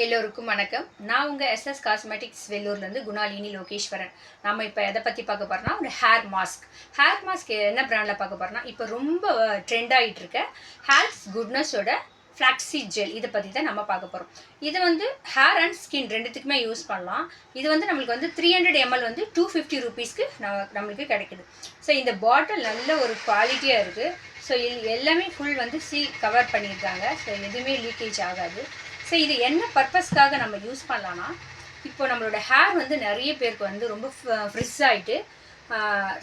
எல்லோருக்கும் வணக்கம். நான் உங்கள் எஸ்எஸ் காஸ்மெட்டிக்ஸ் வெள்ளூர்லேருந்து குணாலினி லோகேஸ்வரன். நம்ம இப்போ எதை பற்றி பார்க்க போகிறோம்னா, ஒரு ஹேர் மாஸ்க் என்ன பிராண்டில் பார்க்க போகிறோம்னா, இப்போ ரொம்ப ட்ரெண்ட் ஆகிட்டு இருக்க ஹேர்ஸ் குட்னஸோட ஃப்ளாக்ஸீட் ஜெல் இதை பற்றி தான் நம்ம பார்க்க போகிறோம். இது வந்து ஹேர் அண்ட் ஸ்கின் ரெண்டுத்துக்குமே யூஸ் பண்ணலாம். இது வந்து நம்மளுக்கு வந்து 300 ml வந்து 250 ரூபீஸ்க்கு நம்மளுக்கு கிடைக்குது. ஸோ இந்த பாட்டில் நல்ல ஒரு குவாலிட்டியாக இருக்குது. ஸோ எல்லாமே ஃபுல் வந்து கவர் பண்ணியிருக்காங்க. ஸோ எதுவுமே லீக்கேஜ் ஆகாது. ஸோ இது என்ன பர்பஸ்க்காக நம்ம யூஸ் பண்ணலான்னா, இப்போ நம்மளோட ஹேர் வந்து நிறைய பேருக்கு வந்து ரொம்ப ஃப்ரிஸ் ஆகிட்டு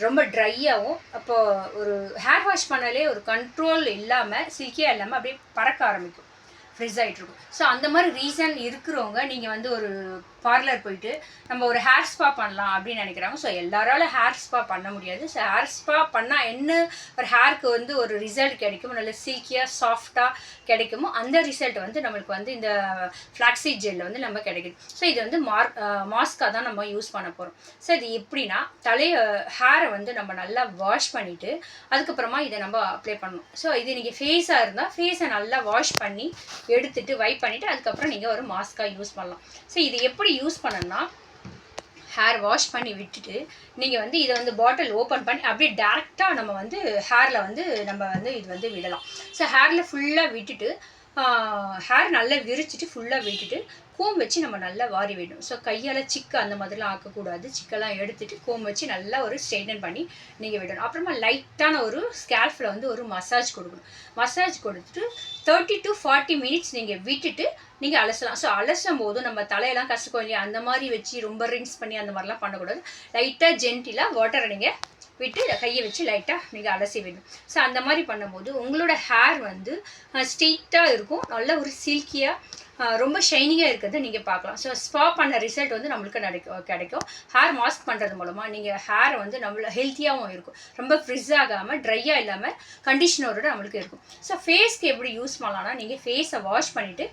ரொம்ப ட்ரையாகவும், அப்போது ஒரு ஹேர் வாஷ் பண்ணாலே ஒரு கண்ட்ரோல் இல்லாமல் சில்கியாக இல்லாமல் அப்படியே பறக்க ஆரம்பிக்கும், ஃப்ரிஸ் ஆகிட்ருக்கும். ஸோ அந்த மாதிரி ரீசன் இருக்கிறவங்க நீங்கள் வந்து ஒரு பார்லர் போயிட்டு நம்ம ஒரு ஹேர் ஸ்பா பண்ணலாம் அப்படின்னு நினைக்கிறாங்க. ஸோ எல்லாரால ஹேர் ஸ்பா பண்ண முடியாது. ஸோ ஹேர் ஸ்பா பண்ணால் என்ன ஒரு ஹேருக்கு வந்து ஒரு ரிசல்ட் கிடைக்குமோ, நல்ல சில்கியாக சாஃப்டாக கிடைக்குமோ, அந்த ரிசல்ட் வந்து நம்மளுக்கு வந்து இந்த ஃப்ளாக்ஸீட் ஜெல்லில் வந்து நம்ம கிடைக்குது. ஸோ இது வந்து மாஸ்காக தான் நம்ம யூஸ் பண்ண போகிறோம். ஸோ இது எப்படின்னா, ஹேரை வந்து நம்ம நல்லா வாஷ் பண்ணிவிட்டு அதுக்கப்புறமா இதை நம்ம அப்ளை பண்ணணும். ஸோ இது நீங்கள் ஃபேஸாக இருந்தால் ஃபேஸை நல்லா வாஷ் பண்ணி எடுத்துகிட்டு வைப் பண்ணிவிட்டு அதுக்கப்புறம் நீங்கள் ஒரு மாஸ்காக யூஸ் பண்ணலாம். ஸோ இது எப்படி யூஸ் பண்ணணும்னா, ஹேர் வாஷ் பண்ணி விட்டுட்டு நீங்கள் வந்து இதை வந்து பாட்டில் ஓப்பன் பண்ணி அப்படியே டேரெக்டாக நம்ம வந்து ஹேரில் வந்து நம்ம வந்து இது வந்து விடலாம். ஸோ ஹேரில் ஃபுல்லாக விட்டுட்டு ஹேர் நல்லா விரிச்சிட்டு ஃபுல்லாக விட்டுட்டு கோம் வச்சு நம்ம நல்லா வாரி விடணும். ஸோ கையால் சிக்கு அந்த மாதிரிலாம் ஆக்கக்கூடாது. சிக்கெல்லாம் எடுத்துகிட்டு கோம் வச்சு நல்லா ஒரு ஸ்ட்ரெயிட்டன் பண்ணி நீங்கள் விடணும். அப்புறமா லைட்டான ஒரு ஸ்கேல்ஃபில் வந்து ஒரு மசாஜ் கொடுக்கணும். மசாஜ் கொடுத்துட்டு 30 to 40 மினிட்ஸ் நீங்கள் விட்டுட்டு நீங்கள் அலசலாம். ஸோ அலசும் போது நம்ம தலையெல்லாம் கசக்கும் இல்லையா, அந்த மாதிரி வச்சு ரொம்ப ரின்ஸ் பண்ணி அந்த மாதிரிலாம் பண்ணக்கூடாது. லைட்டாக ஜென்டிலாக வாட்டரை நீங்கள் விட்டு கையை வச்சு லைட்டாக நீங்கள் அலசி விடணும். ஸோ அந்த மாதிரி பண்ணும்போது உங்களோட ஹேர் வந்து ஸ்ட்ரெயிட்டாக இருக்கும், நல்ல ஒரு சில்கியாக ரொம்ப ஷைனிங்காக இருக்கிறத நீங்கள் பார்க்கலாம். ஸோ ஸ்பா பண்ண ரிசல்ட் வந்து நம்மளுக்கு கிடைக்கும். ஹேர் மாஸ்க் பண்ணுறது மூலமாக நீங்கள் ஹேரை வந்து நம்மள ஹெல்த்தியாகவும் இருக்கும், ரொம்ப ஃப்ரிஸ் ஆகாமல் ட்ரையாக இல்லாமல் கண்டிஷனரோட நம்மளுக்கு இருக்கும். ஸோ ஃபேஸ்க்கு எப்படி யூஸ் பண்ணலாம்னா, நீங்கள் ஃபேஸை வாஷ் பண்ணிவிட்டு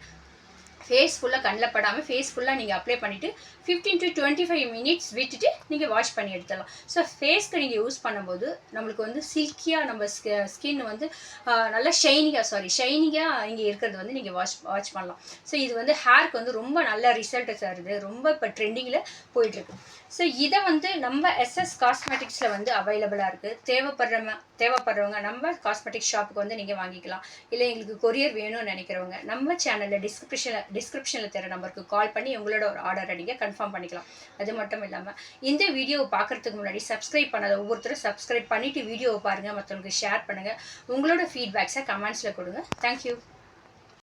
ஃபேஸ் ஃபுல்லாக கண்ணில் படாமல் ஃபேஸ் ஃபுல்லாக நீங்கள் அப்ளை பண்ணிவிட்டு 15 to 25 மினிட்ஸ் விட்டுட்டு நீங்கள் வாஷ் பண்ணி எடுத்துடலாம். ஸோ ஃபேஸ்க்கு நீங்கள் யூஸ் பண்ணும்போது நம்மளுக்கு வந்து சில்கியாக நம்ம ஸ்கின் வந்து நல்லா ஷைனிங்காக இங்கே இருக்கிறது வந்து நீங்கள் வாஷ் பண்ணலாம். ஸோ இது வந்து ஹேருக்கு வந்து ரொம்ப நல்ல ரிசல்ட்டை தருது, ரொம்ப இப்போ ட்ரெண்டிங்கில் போயிட்டுருக்கு. ஸோ இதை வந்து நம்ம எஸ்எஸ் காஸ்மெட்டிக்ஸில் வந்து அவைலபிளாக இருக்குது. தேவைப்படுறவங்க நம்ம காஸ்மெட்டிக்ஸ் ஷாப்புக்கு வந்து நீங்கள் வாங்கிக்கலாம். இல்லை எங்களுக்கு கொரியர் வேணும்னு நினைக்கிறவங்க நம்ம சேனலில் டிஸ்கிரிப்ஷனில் தர நம்பருக்கு கால் பண்ணி உங்களோட ஒரு ஆர்டரை நீங்கள் கன்ஃபார்ம் பண்ணிக்கலாம். அது மட்டும் இல்லாமல் இந்த வீடியோவை பார்க்குறதுக்கு முன்னாடி சப்ஸ்கிரைப் பண்ணாத ஒவ்வொருத்தரும் சப்ஸ்கிரைப் பண்ணிவிட்டு வீடியோவை பாருங்கள், மற்றவங்களுக்கு ஷேர் பண்ணுங்கள், உங்களோட ஃபீட்பேக்ஸை கமெண்ட்ஸில் கொடுங்க. தேங்க்யூ.